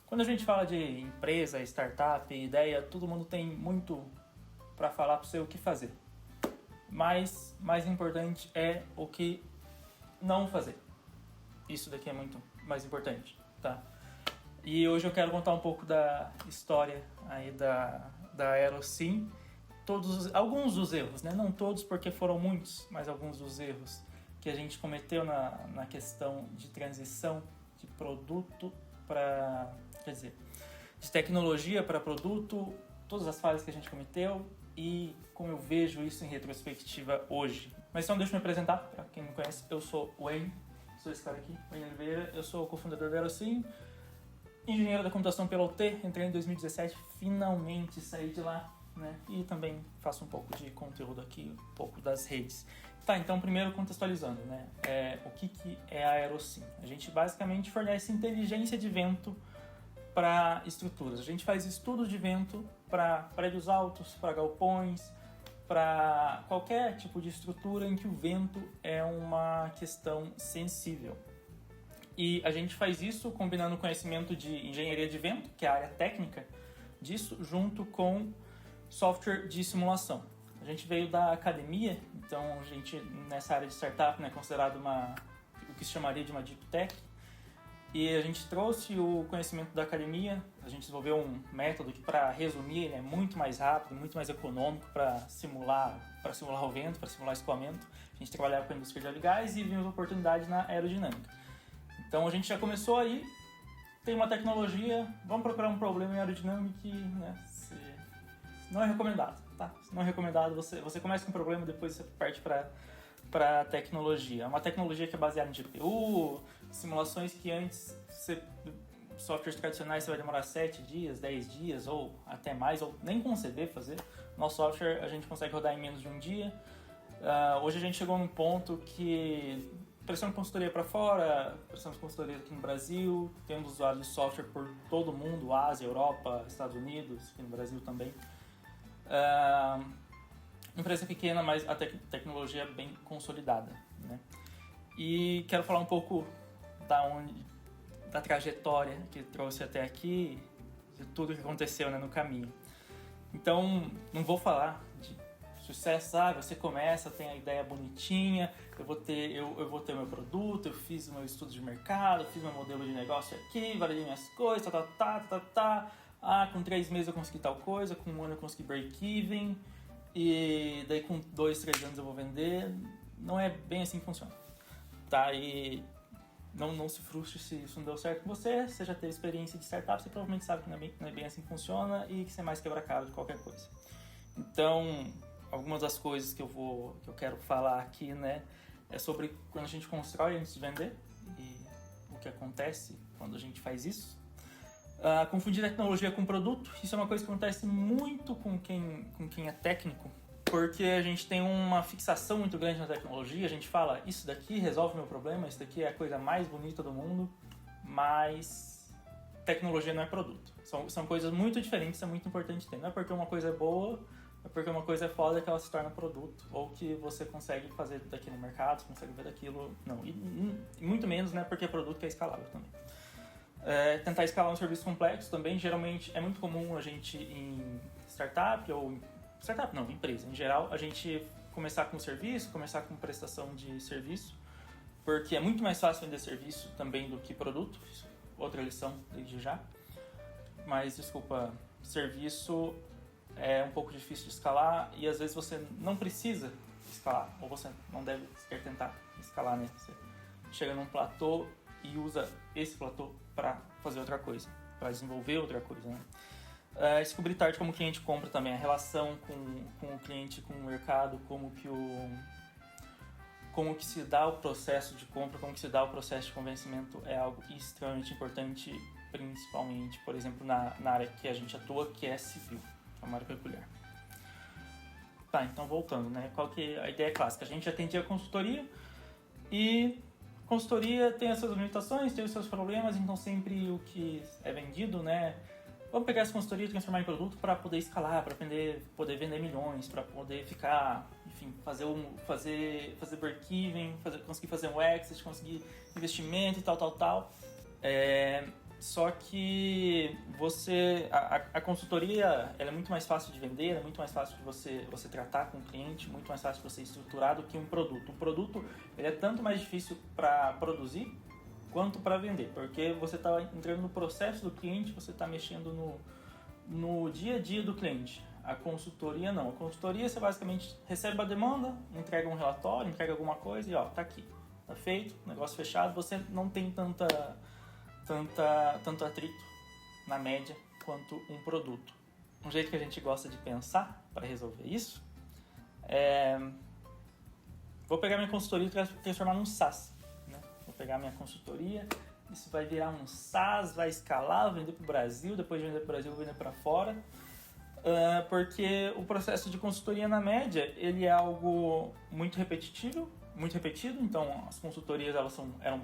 Quando a gente fala de empresa, startup, ideia, todo mundo tem muito para falar para você o que fazer. Mas mais importante é o que não fazer. Isso daqui é muito mais importante, tá? E hoje eu quero contar um pouco da história aí da Aerocim, alguns dos erros, né? Não todos porque foram muitos, mas alguns dos erros que a gente cometeu na questão de transição de produto para, de tecnologia para produto, todas as falhas que a gente cometeu e como eu vejo isso em retrospectiva hoje. Mas então deixa eu me apresentar, para quem não me conhece, eu sou o Wayne, sou esse cara aqui, Wayne Oliveira, eu sou o cofundador da Aerocim, engenheiro da computação pela UT, entrei em 2017, finalmente saí de lá, né? E também faço um pouco de conteúdo aqui, um pouco das redes. Tá, então primeiro contextualizando, né? O que é a Aerocim? A gente basicamente fornece inteligência de vento para estruturas. A gente faz estudos de vento para prédios altos, para galpões, para qualquer tipo de estrutura em que o vento é uma questão sensível. E a gente faz isso combinando o conhecimento de engenharia de vento, que é a área técnica disso, junto com software de simulação. A gente veio da academia, então a gente nessa área de startup, né, considerado o que se chamaria de uma deep tech, e a gente trouxe o conhecimento da academia, a gente desenvolveu um método que, para resumir, ele é muito mais rápido, muito mais econômico para simular o vento, para simular escoamento. A gente trabalhava com a indústria de óleo e gás e vimos oportunidade na aerodinâmica. Então a gente já começou aí, tem uma tecnologia, vamos procurar um problema em aerodinâmica que, né, não é recomendado, tá? Se não é recomendado, você começa com um problema, depois você parte para tecnologia. É uma tecnologia que é baseada em GPU, simulações que antes, softwares tradicionais você vai demorar 7 dias, 10 dias ou até mais, ou nem conceber fazer. Nosso software a gente consegue rodar em menos de um dia. Hoje a gente chegou num ponto que prestamos consultoria para fora, prestamos consultoria aqui no Brasil, temos usuários de software por todo o mundo, Ásia, Europa, Estados Unidos, aqui no Brasil também. Empresa pequena, mas a tecnologia é bem consolidada, né? E quero falar um pouco da trajetória que trouxe até aqui, de tudo que aconteceu, né, no caminho. Então, não vou falar de sucesso, você começa, tem a ideia bonitinha, eu vou ter o meu produto, eu fiz o meu estudo de mercado, fiz meu modelo de negócio aqui, validei minhas coisas, com 3 meses eu consegui tal coisa, com 1 ano eu consegui break-even, e daí com 2, 3 anos eu vou vender. Não é bem assim que funciona, tá? E não se frustre se isso não deu certo com você já teve experiência de startup, você provavelmente sabe que não é bem assim que funciona e que você é mais quebra-cara de qualquer coisa. Então, algumas das coisas que eu quero falar aqui, né, é sobre quando a gente constrói antes de vender e o que acontece quando a gente faz isso. Confundir tecnologia com produto, isso é uma coisa que acontece muito com quem é técnico, porque a gente tem uma fixação muito grande na tecnologia, a gente fala, isso daqui resolve meu problema, isso daqui é a coisa mais bonita do mundo, mas tecnologia não é produto. São coisas muito diferentes, é muito importante ter. Não é porque uma coisa é boa, é porque uma coisa é foda que ela se torna produto, ou que você consegue fazer daqui no mercado, você consegue ver daquilo, não. E muito menos, né, porque é produto que é escalável também. Tentar escalar um serviço complexo também, geralmente é muito comum a gente em empresa em geral, a gente começar com serviço, começar com prestação de serviço, porque é muito mais fácil vender serviço também do que produto, outra lição desde já, mas desculpa, serviço é um pouco difícil de escalar e às vezes você não precisa escalar, ou você não deve sequer tentar escalar, né? Você chega num platô e usa esse platô para fazer outra coisa, para desenvolver outra coisa, né? Descobrir tarde como o cliente compra também, a relação com o cliente, com o mercado, como que se dá o processo de compra, como que se dá o processo de convencimento é algo extremamente importante, principalmente, por exemplo, na área que a gente atua, que é civil, é uma área peculiar. Tá, então voltando, né? Qual que é a ideia clássica? A gente atendia a consultoria e consultoria tem as suas limitações, tem os seus problemas, então sempre o que é vendido, né? Vamos pegar essa consultoria e transformar em produto para poder escalar, para poder vender milhões, para poder ficar, enfim, fazer break-even, conseguir fazer um exit, conseguir investimento e tal. Só que a consultoria ela é muito mais fácil de vender, é muito mais fácil de você tratar com o cliente, muito mais fácil de você estruturar do que um produto. O produto ele é tanto mais difícil para produzir quanto para vender, porque você está entrando no processo do cliente, você está mexendo no dia a dia do cliente. A consultoria não. A consultoria você basicamente recebe a demanda, entrega um relatório, entrega alguma coisa e tá aqui, tá feito, negócio fechado. Você não tem tanto atrito na média quanto um produto. Um jeito que a gente gosta de pensar para resolver isso vou pegar minha consultoria e transformar num SaaS, né? Vou pegar minha consultoria, isso vai virar um SaaS, vai escalar, vender para o Brasil, depois de vender para o Brasil, vender para fora. Porque o processo de consultoria na média ele é algo muito repetitivo, muito repetido, então as consultorias eram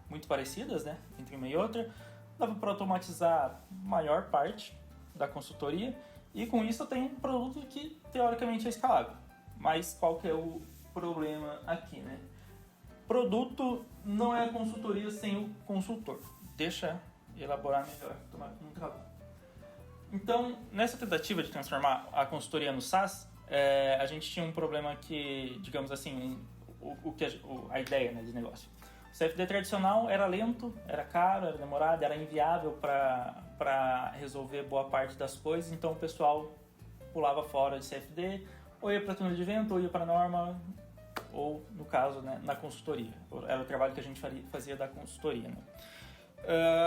muito parecidas, né, entre uma e outra. Dava para automatizar a maior parte da consultoria e com isso eu tenho um produto que teoricamente é escalável. Mas qual que é o problema aqui, né? Produto não é consultoria sem o consultor. Deixa eu elaborar melhor, tomar um trabalho. Então, nessa tentativa de transformar a consultoria no SaaS, a gente tinha um problema que, digamos assim, a ideia, né, de negócio. O CFD tradicional era lento, era caro, era demorado, era inviável para resolver boa parte das coisas, então o pessoal pulava fora de CFD, ou ia para túnel de vento, ou ia para norma, ou, no caso, né, na consultoria. Era o trabalho que a gente fazia da consultoria, né?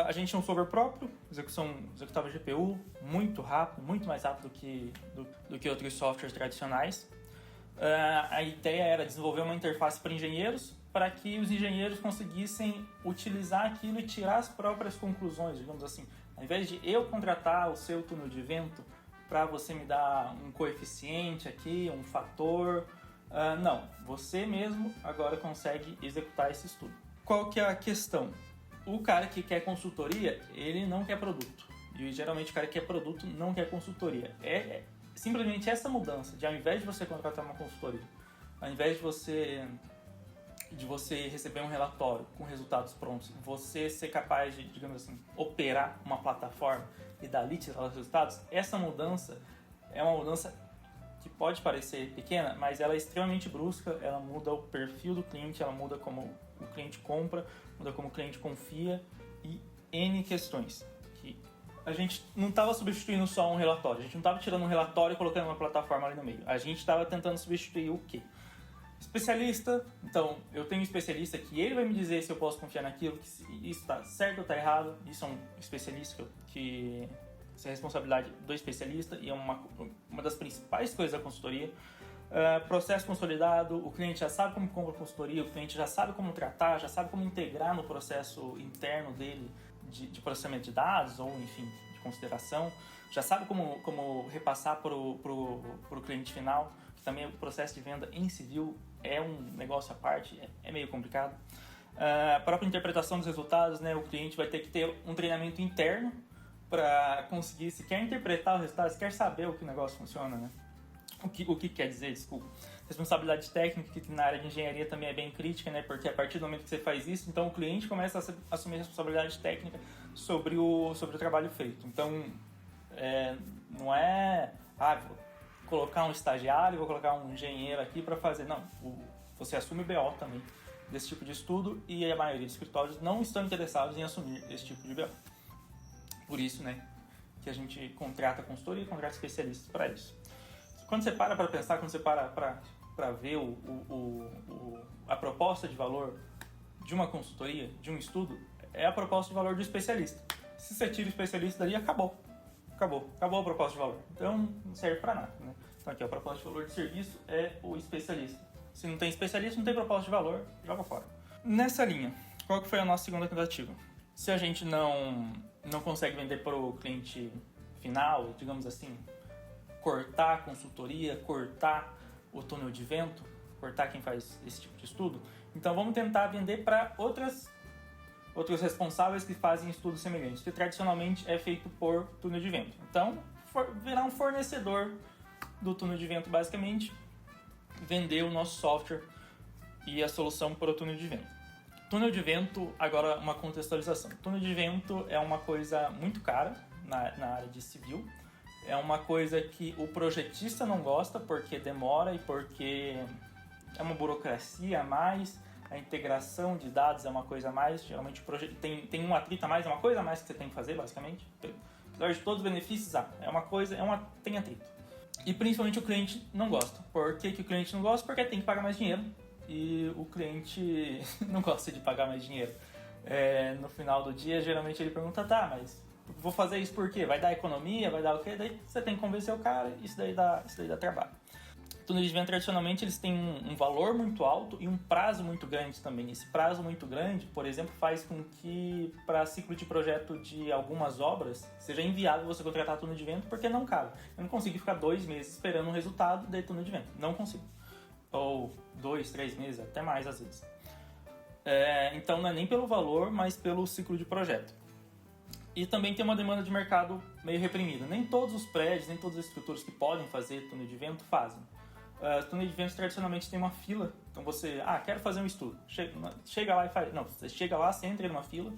A gente tinha um software próprio, executava GPU, muito rápido, muito mais rápido do que outros softwares tradicionais. A ideia era desenvolver uma interface para engenheiros, para que os engenheiros conseguissem utilizar aquilo e tirar as próprias conclusões, digamos assim. Ao invés de eu contratar o seu túnel de vento para você me dar um coeficiente aqui, um fator, não, você mesmo agora consegue executar esse estudo. Qual que é a questão? O cara que quer consultoria, ele não quer produto. E geralmente o cara que quer produto não quer consultoria. Simplesmente essa mudança de ao invés de você contratar uma consultoria, ao invés de você receber um relatório com resultados prontos, você ser capaz de, digamos assim, operar uma plataforma e dali tirar os resultados, essa mudança é uma mudança que pode parecer pequena, mas ela é extremamente brusca, ela muda o perfil do cliente, ela muda como o cliente compra, muda como o cliente confia e N questões. Que a gente não estava substituindo só um relatório, a gente não estava tirando um relatório e colocando uma plataforma ali no meio. A gente estava tentando substituir o quê? Especialista. Então, eu tenho um especialista que ele vai me dizer se eu posso confiar naquilo, que isso está certo ou está errado. Isso é um especialista que isso é responsabilidade do especialista e é uma das principais coisas da consultoria. Processo consolidado, o cliente já sabe como compra a consultoria, o cliente já sabe como tratar, já sabe como integrar no processo interno dele de processamento de dados ou, enfim, de consideração, já sabe como repassar para o cliente final, que também o processo de venda em civil é um negócio à parte, é meio complicado. A própria interpretação dos resultados, né, o cliente vai ter que ter um treinamento interno para conseguir, se quer interpretar os resultados, se quer saber o que o negócio funciona, né? O que quer dizer, desculpa. Responsabilidade técnica, que na área de engenharia também é bem crítica, né? Porque a partir do momento que você faz isso, então o cliente começa a assumir responsabilidade técnica sobre o trabalho feito. Então, não é, vou colocar um estagiário, vou colocar um engenheiro aqui para fazer. Não, você assume o BO também desse tipo de estudo e a maioria dos escritórios não estão interessados em assumir esse tipo de BO. Por isso, né, que a gente contrata consultoria e contrata especialistas para isso. Quando você para pensar, quando você para ver a proposta de valor de uma consultoria, de um estudo, é a proposta de valor do especialista. Se você tira o especialista dali, acabou a proposta de valor. Então, não serve para nada, né? Então, aqui, a proposta de valor de serviço é o especialista. Se não tem especialista, não tem proposta de valor, joga fora. Nessa linha, qual que foi a nossa segunda tentativa? Se a gente não consegue vender para o cliente final, digamos assim, cortar a consultoria, cortar o túnel de vento, cortar quem faz esse tipo de estudo, então vamos tentar vender para outros responsáveis que fazem estudos semelhantes, que tradicionalmente é feito por túnel de vento. Então, virar um fornecedor do túnel de vento, basicamente, vender o nosso software e a solução para o túnel de vento. Túnel de vento, agora uma contextualização. Túnel de vento é uma coisa muito cara na área de civil. É uma coisa que o projetista não gosta porque demora e porque é uma burocracia a mais. A integração de dados é uma coisa a mais. Geralmente tem um atrito a mais, é uma coisa a mais que você tem que fazer, basicamente. Apesar de todos os benefícios, tem atrito. E principalmente o cliente não gosta. Por que o cliente não gosta? Porque tem que pagar mais dinheiro. E o cliente não gosta de pagar mais dinheiro. No final do dia, geralmente ele pergunta, tá, mas vou fazer isso por quê? Vai dar economia? Vai dar o quê? Daí você tem que convencer o cara, isso daí dá trabalho. Túneis de vento, tradicionalmente, eles têm um valor muito alto e um prazo muito grande também. Esse prazo muito grande, por exemplo, faz com que, para ciclo de projeto de algumas obras, seja inviável você contratar túnel de vento porque não cabe. Eu não consigo ficar 2 meses esperando um resultado de túnel de vento. Não consigo. Ou 2, 3 meses, até mais às vezes. Então não é nem pelo valor, mas pelo ciclo de projeto. E também tem uma demanda de mercado meio reprimida. Nem todos os prédios, nem todas as estruturas que podem fazer túnel de vento fazem. Túnel de vento tradicionalmente tem uma fila, então você, quero fazer um estudo. Chega lá e faz. Não, você chega lá, você entra numa fila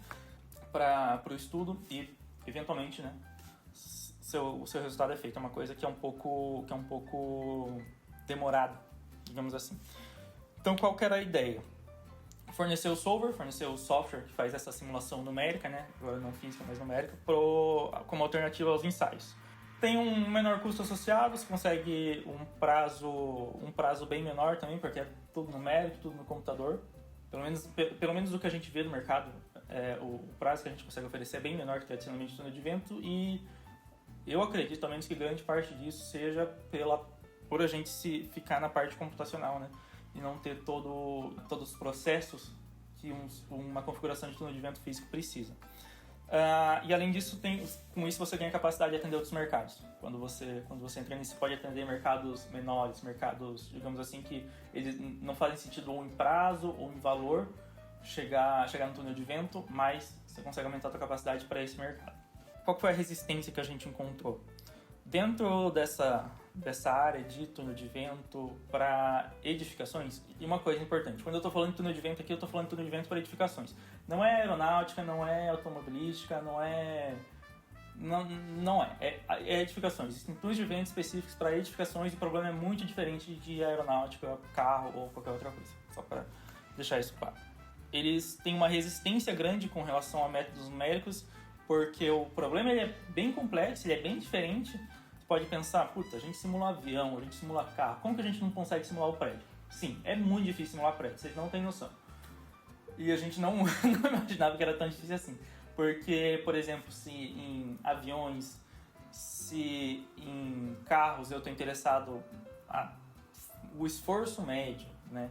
para o estudo e, eventualmente, né, o seu resultado é feito. É uma coisa que é um pouco demorada, digamos assim. Então, qual que era a ideia? Fornecer o software que faz essa simulação numérica, né, agora não física, mas numérica, como alternativa aos ensaios. Tem um menor custo associado, você consegue um prazo bem menor também, porque é tudo numérico, tudo no computador. Pelo menos o que a gente vê no mercado, o prazo que a gente consegue oferecer é bem menor que tradicionalmente o túnel de vento, e eu acredito, ao menos, que grande parte disso seja por a gente se ficar na parte computacional, né? E não ter todos os processos que uma configuração de túnel de vento físico precisa. E além disso, com isso você ganha capacidade de atender outros mercados. Quando você entra nisso, você pode atender mercados menores, mercados, digamos assim, que eles não fazem sentido ou em prazo ou em valor chegar no túnel de vento, mas você consegue aumentar a sua capacidade para esse mercado. Qual foi a resistência que a gente encontrou? Dentro dessa área de túnel de vento para edificações, e uma coisa importante, quando eu estou falando de túnel de vento aqui, eu estou falando de túnel de vento para edificações. Não é aeronáutica, não é automobilística, não é edificações. Existem túneis de vento específicos para edificações e o problema é muito diferente de aeronáutica, carro ou qualquer outra coisa, só para deixar isso claro. Eles têm uma resistência grande com relação a métodos numéricos, porque o problema ele é bem complexo, ele é bem diferente. Você pode pensar, a gente simula avião, a gente simula carro, como que a gente não consegue simular o prédio? Sim, é muito difícil simular prédio, vocês não têm noção. E a gente não imaginava que era tão difícil assim. Porque, por exemplo, se em aviões, se em carros eu estou interessado o esforço médio, né,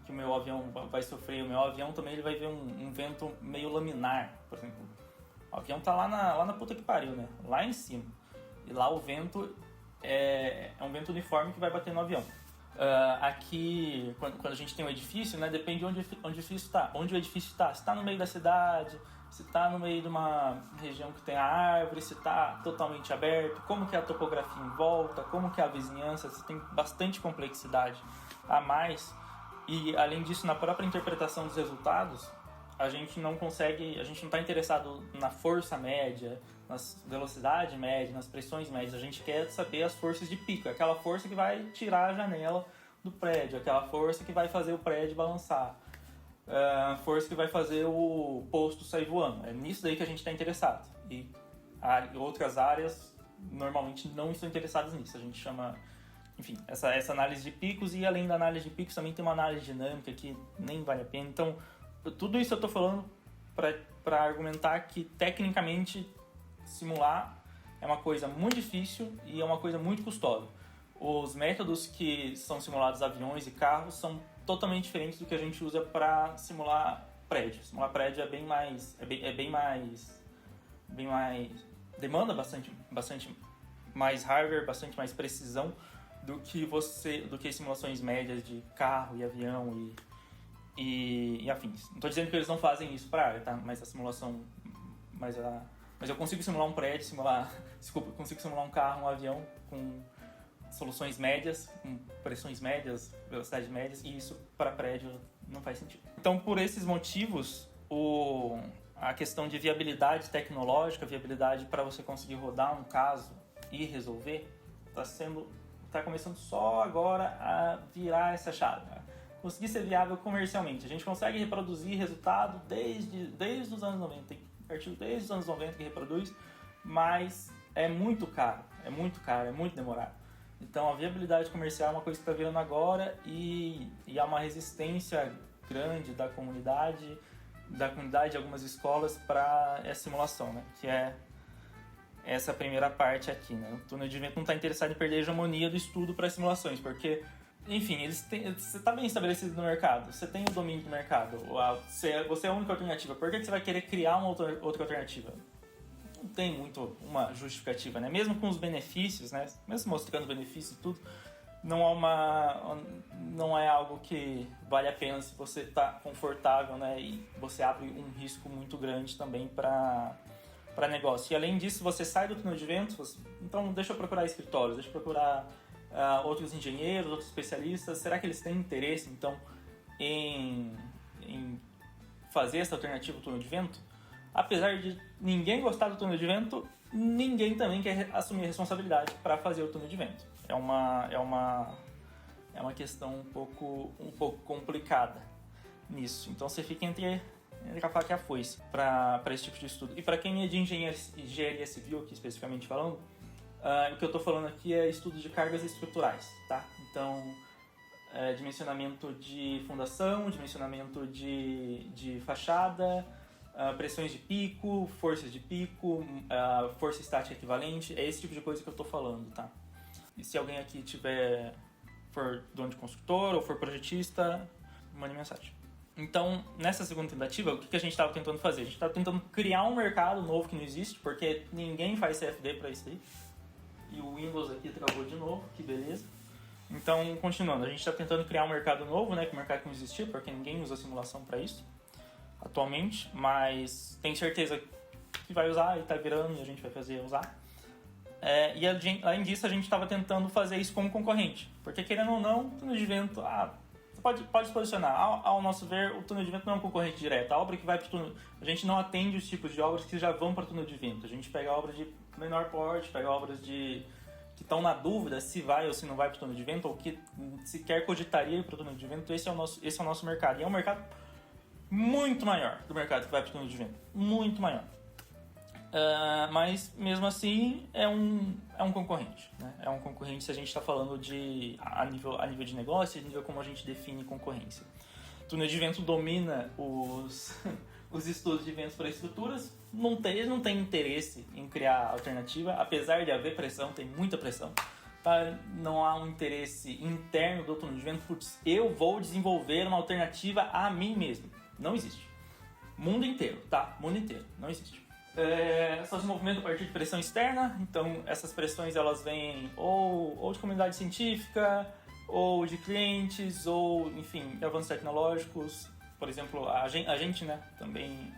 que o meu avião vai sofrer, o meu avião também ele vai ver um vento meio laminar, por exemplo. O avião tá lá na puta que pariu, né? Lá em cima. E lá o vento é um vento uniforme que vai bater no avião. Aqui, quando a gente tem um edifício, né? Depende de onde o edifício está. Onde o edifício está. Se está no meio da cidade, se está no meio de uma região que tem a árvore, se está totalmente aberto, como que é a topografia em volta, como que é a vizinhança. Você tem bastante complexidade a mais. E, além disso, na própria interpretação dos resultados, a gente não está interessado na força média, na velocidade média, nas pressões médias. A gente quer saber as forças de pico, aquela força que vai tirar a janela do prédio, aquela força que vai fazer o prédio balançar, a força que vai fazer o posto sair voando. É nisso daí que a gente está interessado. E outras áreas normalmente não estão interessadas nisso. A gente chama, enfim, essa análise de picos, e além da análise de picos também tem uma análise dinâmica que nem vale a pena. Então, tudo isso eu estou falando para argumentar que, tecnicamente, simular é uma coisa muito difícil e é uma coisa muito custosa. Os métodos que são simulados aviões e carros são totalmente diferentes do que a gente usa para simular prédio. Simular prédio é bem mais demanda bastante mais hardware, bastante mais precisão do que simulações médias de carro e avião e afins. Não estou dizendo que eles não fazem isso para a área, tá? Mas a simulação, mas eu consigo simular um prédio, consigo simular um carro, um avião com soluções médias, com pressões médias, velocidades médias, e isso para prédio Não faz sentido. Então, por esses motivos, a questão de viabilidade tecnológica, viabilidade para você conseguir rodar um caso e resolver, está começando só agora a virar essa chave. Conseguir ser viável comercialmente. A gente consegue reproduzir resultado desde os anos 90. Tem artigo desde os anos 90 que reproduz, mas é muito caro, é muito demorado. Então a viabilidade comercial é uma coisa que está virando agora e há uma resistência grande da comunidade de algumas escolas para essa simulação, né? Que é essa primeira parte aqui, né? O túnel de vento não está interessado em perder a hegemonia do estudo para simulações, porque, enfim, você está bem estabelecido no mercado, você tem o domínio do mercado, você é a única alternativa. Por que você vai querer criar uma outra alternativa? Não tem muito uma justificativa, né? Mesmo com os benefícios, né? Mesmo mostrando benefícios e tudo, não é algo que vale a pena se você está confortável, né? E você abre um risco muito grande também para negócio. E além disso, você sai do túnel de vento, então deixa eu procurar escritórios, deixa eu procurar outros engenheiros, outros especialistas. Será que eles têm interesse, então, em fazer essa alternativa ao túnel de vento? Apesar de ninguém gostar do túnel de vento, ninguém também quer assumir a responsabilidade para fazer o túnel de vento. É uma questão um pouco complicada nisso. Então você fica entre a faca e a foice para esse tipo de estudo. E para quem é de engenharia civil, aqui especificamente falando, o que eu estou falando aqui é estudo de cargas estruturais, tá? Então, dimensionamento de fundação, dimensionamento de fachada, pressões de pico, forças de pico, força estática equivalente, é esse tipo de coisa que eu estou falando, tá? E se alguém aqui for dono de construtor ou for projetista, mande mensagem. Então, nessa segunda tentativa, o que a gente estava tentando fazer? A gente estava tentando criar um mercado novo que não existe, porque ninguém faz CFD para isso aí. E o Windows aqui travou de novo, que beleza. Então, continuando, a gente está tentando criar um mercado novo, né, que o mercado não existia, porque ninguém usa simulação para isso atualmente, mas tem certeza que vai usar e está virando e a gente vai usar. E além disso, a gente estava tentando fazer isso com um concorrente, porque querendo ou não, o túnel de vento, você pode se posicionar. Ao nosso ver, o túnel de vento não é um concorrente direto. A obra que vai para o túnel, a gente não atende os tipos de obras que já vão para o túnel de vento. A gente pega obras de menor porte, pega obras que estão na dúvida se vai ou se não vai para o túnel de vento, ou que sequer cogitaria ir para o túnel de vento. Esse é o nosso mercado. E é um mercado muito maior do mercado que vai para o túnel de vento. Muito maior. Mas, mesmo assim, é um concorrente, né? É um concorrente se a gente está falando a nível de negócio, a nível como a gente define concorrência. O túnel de vento domina os estudos de ventos para estruturas. Eles não têm interesse em criar alternativa, apesar de haver pressão, tem muita pressão. Tá? Não há um interesse interno do túnel de vento. Putz, eu vou desenvolver uma alternativa a mim mesmo. Não existe. Mundo inteiro, tá? Mundo inteiro. Não existe. Só se movimenta a partir de pressão externa, então essas pressões elas vêm ou de comunidade científica, ou de clientes, ou enfim, de avanços tecnológicos. Por exemplo, a gente, né, também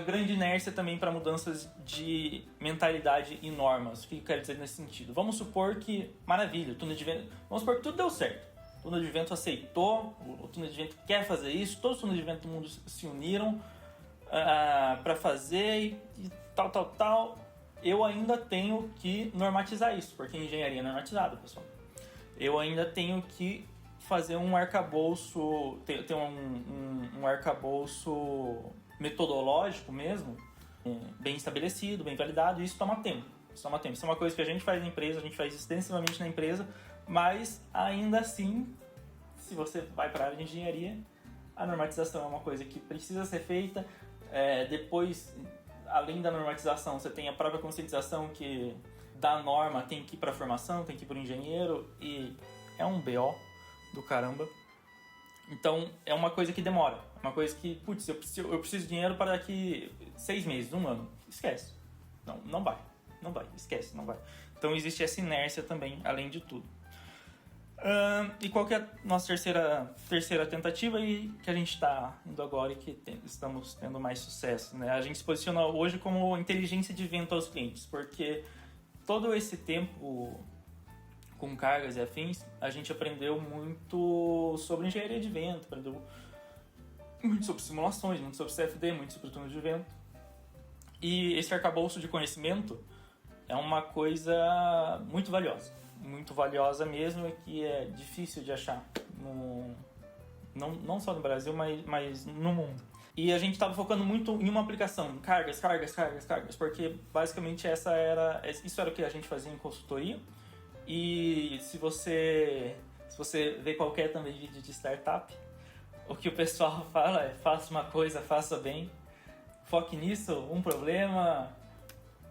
grande inércia também para mudanças de mentalidade e normas. O que eu quero dizer nesse sentido? Vamos supor que, maravilha, vamos supor que tudo deu certo. O túnel de vento aceitou, o túnel de vento quer fazer isso, todos os túneis de vento do mundo se uniram para fazer e tal. Eu ainda tenho que normatizar isso, porque engenharia é normatizada, pessoal. Eu ainda tenho que fazer um arcabouço, ter um arcabouço metodológico mesmo, bem estabelecido, bem validado, e isso toma tempo. Isso é uma coisa que a gente faz na empresa, a gente faz extensivamente na empresa, mas ainda assim, se você vai para a área de engenharia, a normatização é uma coisa que precisa ser feita. Depois, além da normatização, você tem a própria conscientização que da norma tem que ir para a formação, tem que ir para o engenheiro, e é um BO do caramba. Então, é uma coisa que demora. É uma coisa que, putz, eu preciso de dinheiro para daqui 6 meses, 1 ano. Esquece. Não vai. Não vai. Esquece, não vai. Então, existe essa inércia também, além de tudo. E qual que é a nossa terceira tentativa e que a gente está indo agora e que estamos tendo mais sucesso, né? A gente se posiciona hoje como inteligência de vento aos clientes, porque todo esse tempo com cargas e afins, a gente aprendeu muito sobre engenharia de vento, aprendeu muito sobre simulações, muito sobre CFD, muito sobre túnel de vento. E esse arcabouço de conhecimento é uma coisa muito valiosa mesmo, e que é difícil de achar, não só no Brasil, mas no mundo. E a gente estava focando muito em uma aplicação, cargas, porque basicamente isso era o que a gente fazia em consultoria. E se você vê qualquer também vídeo de startup, o que o pessoal fala é: faça uma coisa, faça bem, foque nisso, um problema.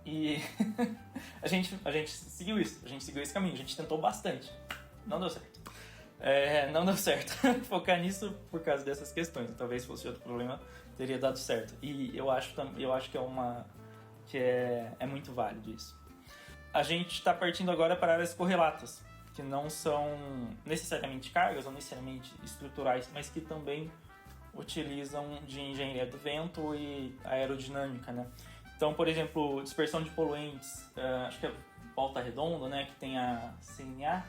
E a gente seguiu isso, a gente seguiu esse caminho, a gente tentou bastante, não deu certo. Não deu certo focar nisso por causa dessas questões. Talvez se fosse outro problema teria dado certo. E eu acho que é muito válido isso. A gente está partindo agora para áreas correlatas, que não são necessariamente cargas ou necessariamente estruturais, mas que também utilizam de engenharia do vento e aerodinâmica, né? Então, por exemplo, dispersão de poluentes, acho que é Volta Redonda, né, que tem a CNA,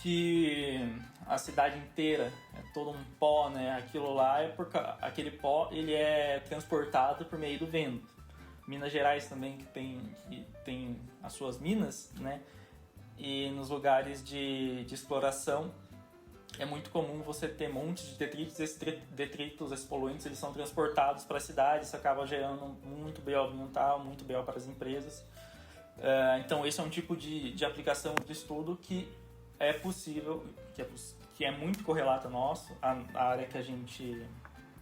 que a cidade inteira é todo um pó, né? Aquilo lá aquele pó, ele é transportado por meio do vento. Minas Gerais também, que tem as suas minas, né? E nos lugares de exploração é muito comum você ter montes de detritos. Esses detritos, esses poluentes, eles são transportados para a cidade. Isso acaba gerando muito BO ambiental, muito BO para as empresas. Então esse é um tipo de aplicação de estudo que é possível, que é muito correlato nosso, a área que a gente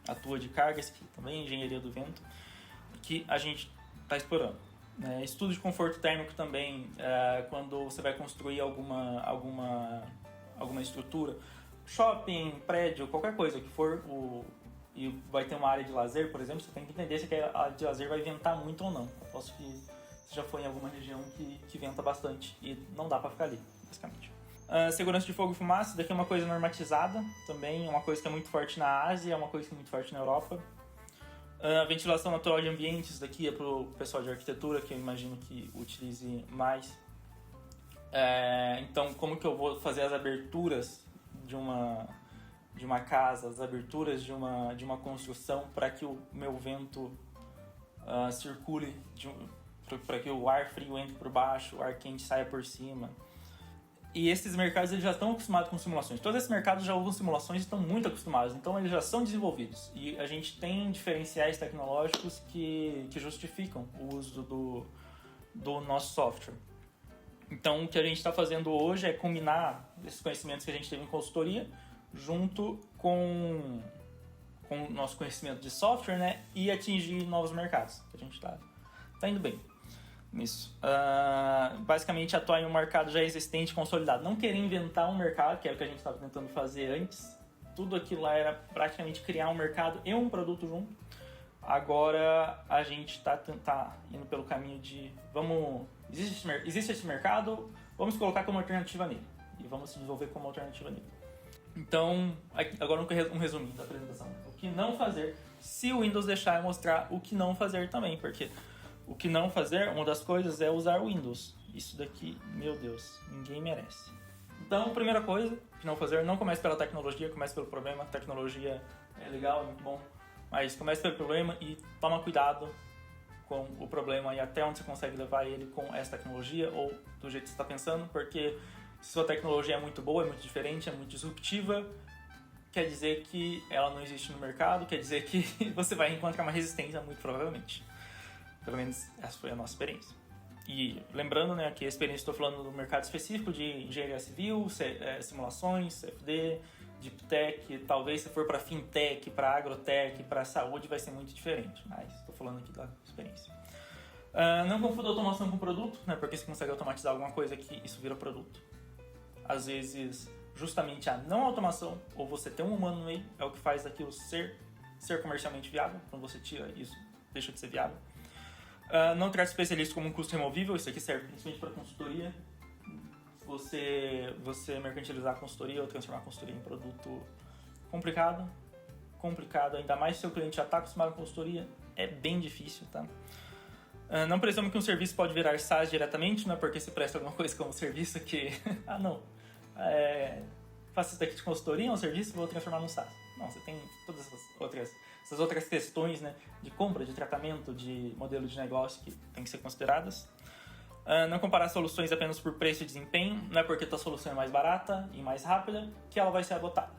atua de cargas, que também é engenharia do vento, que a gente está explorando. Estudo de conforto térmico também, quando você vai construir alguma estrutura, shopping, prédio, qualquer coisa que for, e vai ter uma área de lazer, por exemplo, você tem que entender se aquela área de lazer vai ventar muito ou não. Eu posso que você já foi em alguma região que venta bastante e não dá para ficar ali, basicamente. Segurança de fogo e fumaça, isso daqui é uma coisa normatizada também, uma coisa que é muito forte na Ásia, é uma coisa que é muito forte na Europa. Ventilação natural de ambientes, isso daqui é para o pessoal de arquitetura, que eu imagino que utilize mais. Então, como que eu vou fazer as aberturas de uma casa, as aberturas de uma construção para que o meu vento circule, para que o ar frio entre por baixo, o ar quente saia por cima. E esses mercados eles já estão acostumados com simulações. Todos esses mercados já usam simulações e estão muito acostumados, então eles já são desenvolvidos. E a gente tem diferenciais tecnológicos que justificam o uso do nosso software. Então o que a gente está fazendo hoje é combinar esses conhecimentos que a gente teve em consultoria junto com o nosso conhecimento de software, né, e atingir novos mercados. A gente está indo bem nisso. Basicamente atuar em um mercado já existente, consolidado. Não querer inventar um mercado, que era o que a gente estava tentando fazer antes. Tudo aquilo lá era praticamente criar um mercado e um produto junto. Agora a gente tá indo pelo caminho de existe esse mercado, vamos colocar como alternativa nele. E vamos se desenvolver como alternativa nele. Então, agora um resuminho da apresentação. O que não fazer, se o Windows deixar eu mostrar o que não fazer também, porque o que não fazer, uma das coisas é usar o Windows. Isso daqui, meu Deus, ninguém merece. Então, primeira coisa, o que não fazer, não comece pela tecnologia, comece pelo problema. A tecnologia é legal, é muito bom, mas comece pelo problema e toma cuidado com o problema e até onde você consegue levar ele com essa tecnologia ou do jeito que você está pensando, porque se sua tecnologia é muito boa, é muito diferente, é muito disruptiva, quer dizer que ela não existe no mercado, quer dizer que você vai encontrar uma resistência, muito provavelmente. Pelo menos essa foi a nossa experiência. E lembrando, né, que a experiência estou falando do mercado específico de engenharia civil, simulações, CFD, Deep Tech, talvez se for para Fintech, para Agrotech, para saúde vai ser muito diferente, mas estou falando aqui da experiência. Não confunda automação com produto, né, porque você consegue automatizar alguma coisa que isso vira produto. Às vezes, justamente a não automação, ou você ter um humano no meio, é o que faz aquilo ser comercialmente viável. Quando você tira isso, deixa de ser viável. Não trate especialista como um custo removível, isso aqui serve principalmente para consultoria. Você mercantilizar a consultoria ou transformar a consultoria em produto complicado, ainda mais se seu cliente já está acostumado com consultoria, é bem difícil, tá? Não presume que um serviço pode virar SaaS diretamente, não é porque você presta alguma coisa como serviço que... faço isso daqui de consultoria, é um serviço, vou transformar num SaaS. Não, você tem todas essas outras questões, né, de compra, de tratamento, de modelo de negócio que tem que ser consideradas. Não comparar soluções apenas por preço e desempenho, não é porque a tua solução é mais barata e mais rápida que ela vai ser adotada,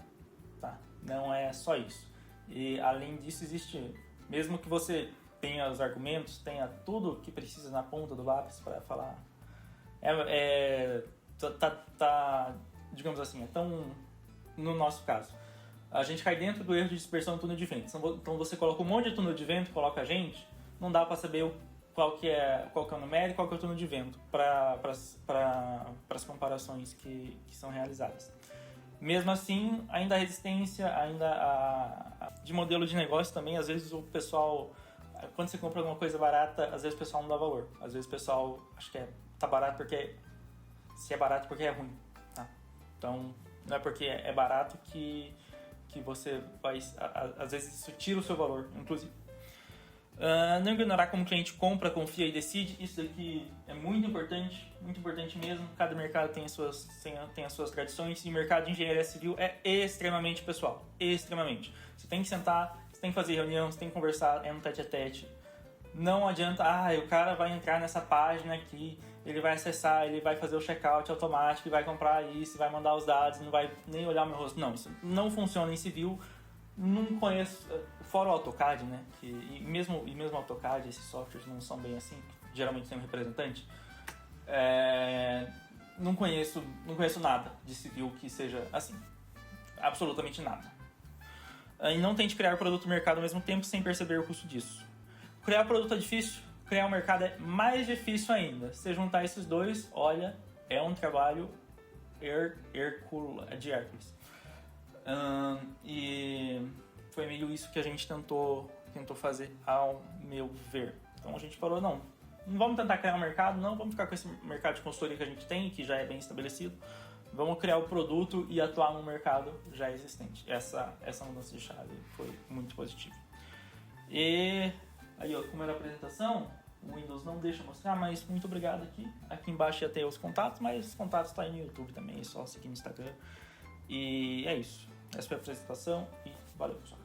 tá? Não é só isso. E além disso existe, mesmo que você tenha os argumentos, tenha tudo que precisa na ponta do lápis para falar, digamos assim, é tão, no nosso caso, a gente cai dentro do erro de dispersão do túnel de vento. Então você coloca um monte de túnel de vento, coloca a gente, não dá para saber qual que é o numérico e qual que é o túnel de vento para as comparações que são realizadas. Mesmo assim, ainda a resistência, de modelo de negócio também, às vezes o pessoal, quando você compra alguma coisa barata, às vezes o pessoal não dá valor. Às vezes o pessoal acha que tá barato porque, se é barato porque é ruim, tá? Então, não é porque é barato que você vai, às vezes isso tira o seu valor, inclusive. Não ignorar como o cliente compra, confia e decide. Isso daqui é muito importante mesmo. Cada mercado tem as suas tradições e o mercado de engenharia civil é extremamente pessoal, extremamente. Você tem que sentar, você tem que fazer reunião, você tem que conversar, é no tete-a-tete. Não adianta, o cara vai entrar nessa página aqui, ele vai acessar, ele vai fazer o checkout automático, vai comprar isso, vai mandar os dados, não vai nem olhar o meu rosto. Não, isso não funciona em civil. Não conheço, fora o AutoCAD, né? E mesmo o AutoCAD, esses softwares não são bem assim, geralmente tem um representante. Não conheço nada de civil que seja assim, absolutamente nada. E não tente criar produto e mercado ao mesmo tempo sem perceber o custo disso. Criar produto é difícil, criar um mercado é mais difícil ainda. Se você juntar esses dois, olha, é um trabalho de Hércules. E foi meio isso que a gente tentou fazer, ao meu ver. Então a gente falou, não vamos tentar criar um mercado, não vamos ficar com esse mercado de consultoria que a gente tem, que já é bem estabelecido. Vamos criar o produto e atuar no mercado já existente. Essa mudança de chave foi muito positiva. E aí, como era a apresentação, o Windows não deixa mostrar, mas muito obrigado aqui. Aqui embaixo ia ter os contatos, mas os contatos estão aí no YouTube também, é só seguir no Instagram. E é isso. Essa foi a apresentação e valeu, pessoal.